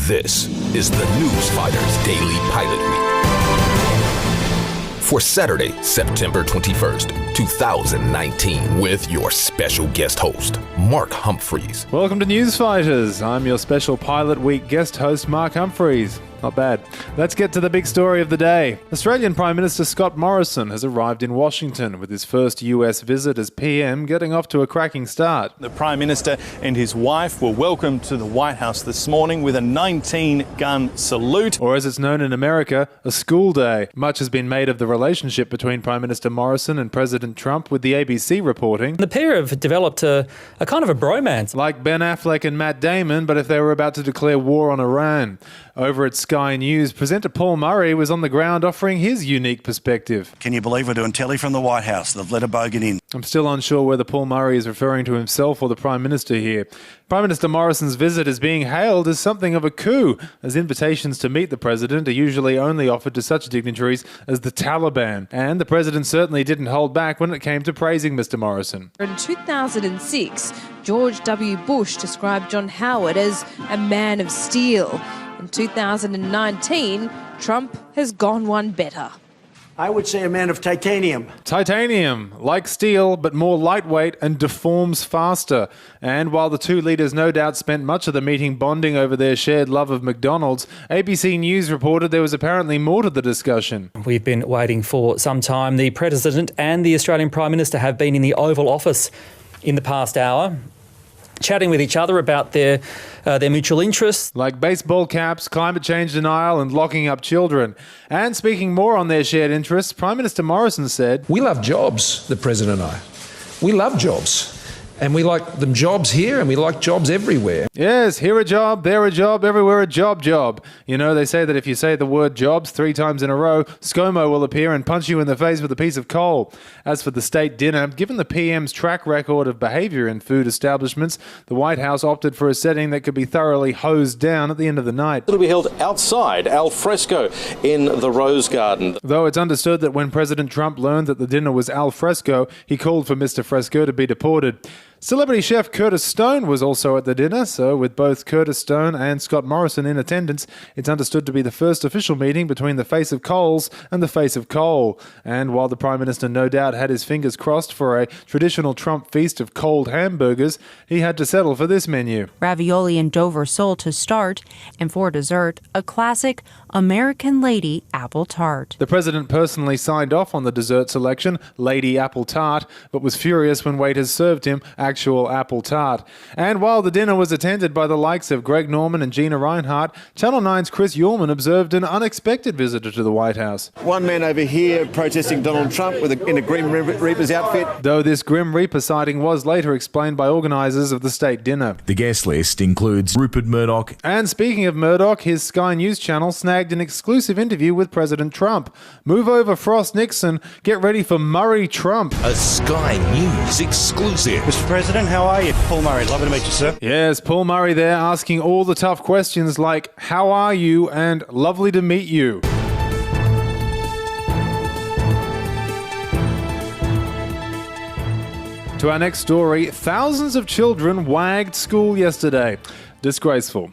This is the Newsfighters Daily Pilot Week for Saturday, September 21st, 2019, with your special guest host, Mark Humphreys. Welcome to Newsfighters. I'm your special Pilot Week guest host, Mark Humphreys. Not bad. Let's get to the big story of the day. Australian Prime Minister Scott Morrison has arrived in Washington with his first US visit as PM getting off to a cracking start. The Prime Minister and his wife were welcomed to the White House this morning with a 19-gun salute. Or as it's known in America, a school day. Much has been made of the relationship between Prime Minister Morrison and President Trump, with the ABC reporting. The pair have developed a kind of a bromance. Like Ben Affleck and Matt Damon, but if they were about to declare war on Iran. Over at Sky News, presenter Paul Murray was on the ground offering his unique perspective. Can you believe we're doing telly from the White House? They've let a bogan in. I'm still unsure whether Paul Murray is referring to himself or the Prime Minister here. Prime Minister Morrison's visit is being hailed as something of a coup, as invitations to meet the President are usually only offered to such dignitaries as the Taliban. And the President certainly didn't hold back when it came to praising Mr. Morrison. In 2006, George W. Bush described John Howard as a man of steel. In 2019, Trump has gone one better. I would say a man of titanium. Titanium, like steel, but more lightweight and deforms faster. And while the two leaders no doubt spent much of the meeting bonding over their shared love of McDonald's, ABC News reported there was apparently more to the discussion. We've been waiting for some time. The President and the Australian Prime Minister have been in the Oval Office in the past hour, chatting with each other about their mutual interests. Like baseball caps, climate change denial and locking up children. And speaking more on their shared interests, Prime Minister Morrison said, "We love jobs, the President and I. We love jobs. And we like them jobs here and we like jobs everywhere." Yes, here a job, there a job, everywhere a job. You know, they say that if you say the word jobs 3 times in a row, ScoMo will appear and punch you in the face with a piece of coal. As for the state dinner, given the PM's track record of behaviour in food establishments, the White House opted for a setting that could be thoroughly hosed down at the end of the night. It'll be held outside, al fresco, in the Rose Garden. Though it's understood that when President Trump learned that the dinner was al fresco, he called for Mr. Fresco to be deported. Celebrity chef Curtis Stone was also at the dinner, so with both Curtis Stone and Scott Morrison in attendance, it's understood to be the first official meeting between the face of Coles and the face of coal. And while the Prime Minister no doubt had his fingers crossed for a traditional Trump feast of cold hamburgers, he had to settle for this menu. Ravioli and Dover sole to start, and for dessert, a classic American Lady apple tart. The President personally signed off on the dessert selection, Lady Apple Tart, but was furious when waiters served him actual apple tart. And while the dinner was attended by the likes of Greg Norman and Gina Reinhart, Channel 9's Chris Uhlmann observed an unexpected visitor to the White House. One man over here protesting Donald Trump in a Grim Reaper's outfit. Though this Grim Reaper sighting was later explained by organisers of the state dinner. The guest list includes Rupert Murdoch. And speaking of Murdoch, his Sky News channel snagged an exclusive interview with President Trump. Move over, Frost Nixon. Get ready for Murray Trump. A Sky News exclusive. Mr. President, how are you? Paul Murray, lovely to meet you, sir. Yes, Paul Murray there asking all the tough questions like, how are you and lovely to meet you. To our next story, thousands of children wagged school yesterday. Disgraceful.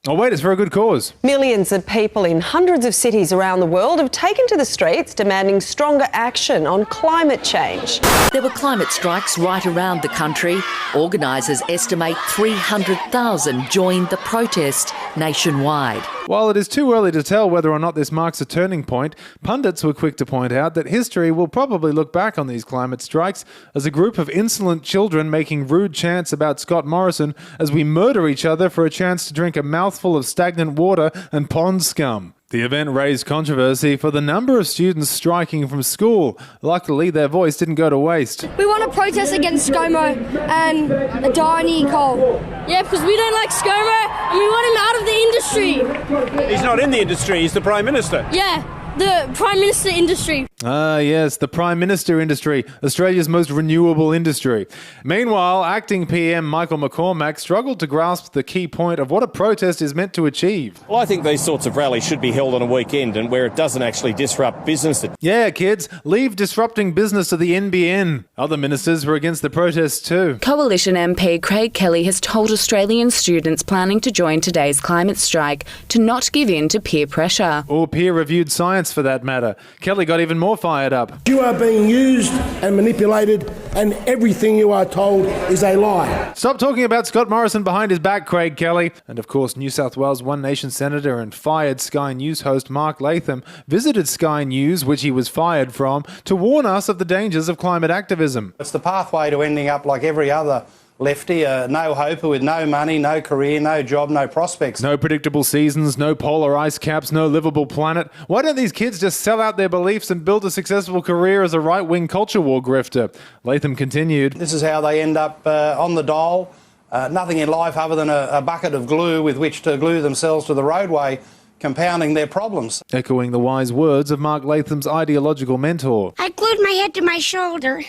Oh wait, it's for a good cause. Millions of people in hundreds of cities around the world have taken to the streets demanding stronger action on climate change. There were climate strikes right around the country. Organisers estimate 300,000 joined the protest nationwide. While it is too early to tell whether or not this marks a turning point, pundits were quick to point out that history will probably look back on these climate strikes as a group of insolent children making rude chants about Scott Morrison as we murder each other for a chance to drink a mouthful of stagnant water and pond scum. The event raised controversy for the number of students striking from school. Luckily, their voice didn't go to waste. We want to protest against ScoMo and Diony Cole. Yeah, because we don't like ScoMo and we want him out of the industry. He's not in the industry, he's the Prime Minister. Yeah, the Prime Minister industry. Ah, yes, the Prime Minister industry, Australia's most renewable industry. Meanwhile, acting PM Michael McCormack struggled to grasp the key point of what a protest is meant to achieve. Well, I think these sorts of rallies should be held on a weekend and where it doesn't actually disrupt business. Yeah, kids, leave disrupting business to the NBN. Other ministers were against the protests too. Coalition MP Craig Kelly has told Australian students planning to join today's climate strike to not give in to peer pressure. Or peer-reviewed science for that matter. Kelly got even more fired up. You are being used and manipulated, and everything you are told is a lie. Stop talking about Scott Morrison behind his back, Craig Kelly. And of course, New South Wales One Nation Senator and fired Sky News host Mark Latham visited Sky News, which he was fired from, to warn us of the dangers of climate activism. It's the pathway to ending up like every other lefty, no hoper with no money, no career, no job, no prospects. No predictable seasons, no polar ice caps, no livable planet. Why don't these kids just sell out their beliefs and build a successful career as a right-wing culture war grifter? Latham continued. This is how they end up on the dole. Nothing in life other than a bucket of glue with which to glue themselves to the roadway, compounding their problems. Echoing the wise words of Mark Latham's ideological mentor. I glued my head to my shoulder.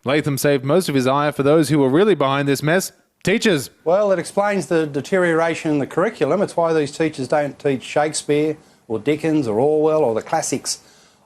Latham saved most of his ire for those who were really behind this mess. Teachers. Well, it explains the deterioration in the curriculum. It's why these teachers don't teach Shakespeare or Dickens or Orwell or the classics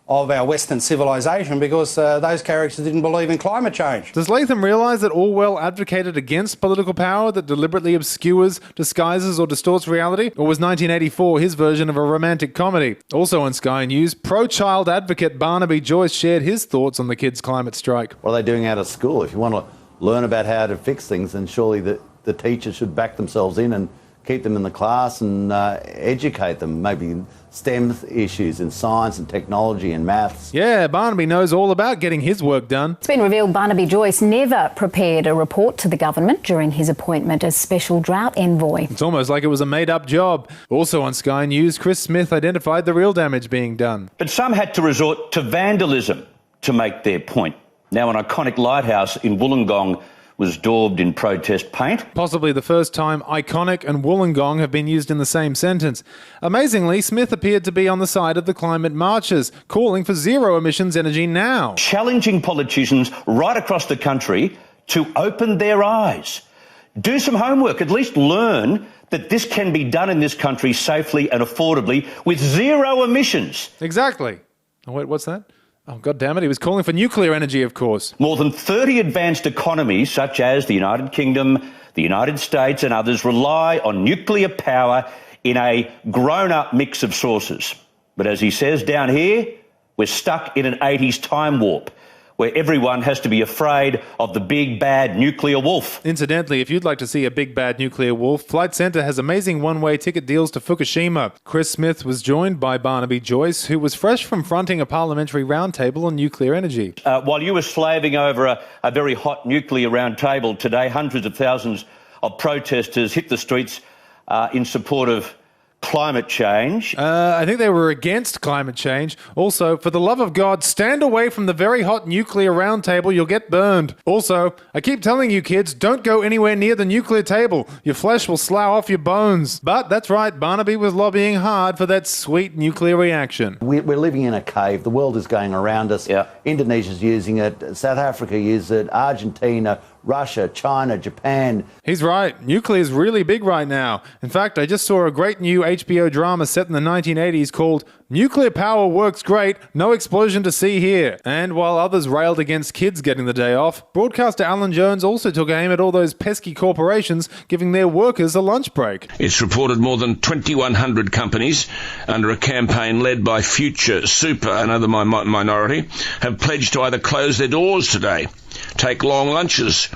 of our Western civilization, because those characters didn't believe in climate change. Does Latham realise that Orwell advocated against political power that deliberately obscures, disguises or distorts reality? Or was 1984 his version of a romantic comedy? Also on Sky News, pro-child advocate Barnaby Joyce shared his thoughts on the kids' climate strike. What are they doing out of school? If you want to learn about how to fix things, then surely the teachers should back themselves in and keep them in the class and educate them, maybe STEM issues in science and technology and maths. Yeah, Barnaby knows all about getting his work done. It's been revealed Barnaby Joyce never prepared a report to the government during his appointment as Special Drought Envoy. It's almost like it was a made-up job. Also on Sky News, Chris Smith identified the real damage being done. But some had to resort to vandalism to make their point. Now, an iconic lighthouse in Wollongong was daubed in protest paint. Possibly the first time iconic and Wollongong have been used in the same sentence. Amazingly, Smith appeared to be on the side of the climate marchers, calling for zero emissions energy now. Challenging politicians right across the country to open their eyes. Do some homework, at least learn that this can be done in this country safely and affordably with zero emissions. Exactly. Oh, wait, what's that? Oh, God damn it, he was calling for nuclear energy, of course. More than 30 advanced economies, such as the United Kingdom, the United States and others, rely on nuclear power in a grown-up mix of sources. But as he says down here, we're stuck in an 80s time warp, where everyone has to be afraid of the big bad nuclear wolf. Incidentally, if you'd like to see a big bad nuclear wolf, Flight Centre has amazing one-way ticket deals to Fukushima. Chris Smith was joined by Barnaby Joyce, who was fresh from fronting a parliamentary roundtable on nuclear energy. While you were slaving over a very hot nuclear roundtable today, hundreds of thousands of protesters hit the streets in support of climate change. I think they were against climate change. Also, for the love of God, stand away from the very hot nuclear round table. You'll get burned. Also, I keep telling you kids, don't go anywhere near the nuclear table. Your flesh will slough off your bones. But that's right, Barnaby was lobbying hard for that sweet nuclear reaction. We're living in a cave. The world is going around us. Yeah. Indonesia's using it. South Africa uses it. Argentina, Russia, China, Japan. He's right. Nuclear is really big right now. In fact, I just saw a great new HBO drama set in the 1980s called Nuclear Power Works Great, No Explosion to See Here. And while others railed against kids getting the day off, broadcaster Alan Jones also took aim at all those pesky corporations giving their workers a lunch break. It's reported more than 2,100 companies under a campaign led by Future, Super, another minority, have pledged to either close their doors today, take long lunches,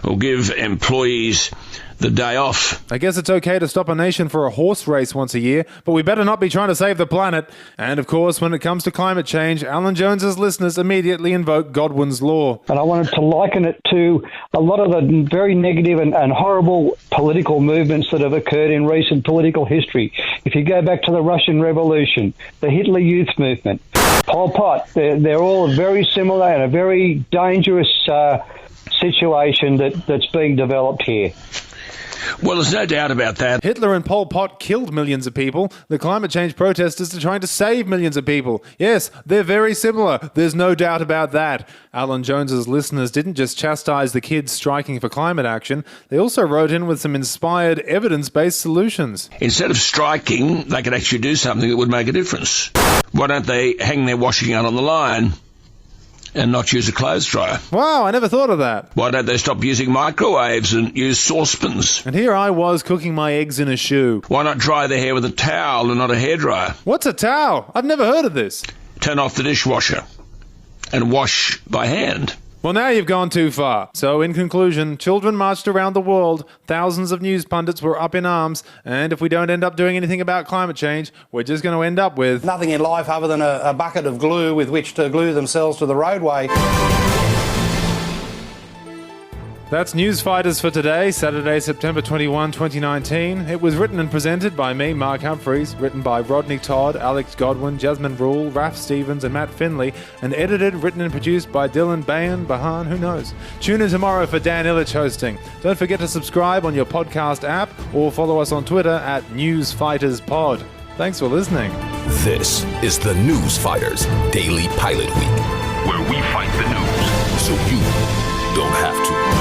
or give employees the day off. I guess it's okay to stop a nation for a horse race once a year, but we better not be trying to save the planet. And of course, when it comes to climate change, Alan Jones's listeners immediately invoke Godwin's law. And I wanted to liken it to a lot of the very negative and horrible political movements that have occurred in recent political history. If you go back to the Russian Revolution, the Hitler Youth Movement, Pol Pot, they're all very similar and a very dangerous situation that's being developed here. Well, there's no doubt about that. Hitler and Pol Pot killed millions of people. The climate change protesters are trying to save millions of people. Yes, they're very similar. There's no doubt about that. Alan Jones's listeners didn't just chastise the kids striking for climate action. They also wrote in with some inspired, evidence-based solutions. Instead of striking, they could actually do something that would make a difference. Why don't they hang their washing out on the line and not use a clothes dryer? Wow, I never thought of that. Why don't they stop using microwaves and use saucepans? And here I was cooking my eggs in a shoe. Why not dry their hair with a towel and not a hairdryer? What's a towel? I've never heard of this. Turn off the dishwasher and wash by hand. Well, now you've gone too far. So, in conclusion, children marched around the world, thousands of news pundits were up in arms, and if we don't end up doing anything about climate change, we're just going to end up with nothing in life other than a bucket of glue with which to glue themselves to the roadway. That's News Fighters for today, Saturday, September 21, 2019. It was written and presented by me, Mark Humphreys, written by Rodney Todd, Alex Godwin, Jasmine Rule, Raph Stevens and Matt Finley, and edited, written and produced by Dylan Bahan, who knows. Tune in tomorrow for Dan Illich hosting. Don't forget to subscribe on your podcast app or follow us on Twitter at NewsFightersPod. Thanks for listening. This is the News Fighters Daily Pilot Week, where we fight the news so you don't have to.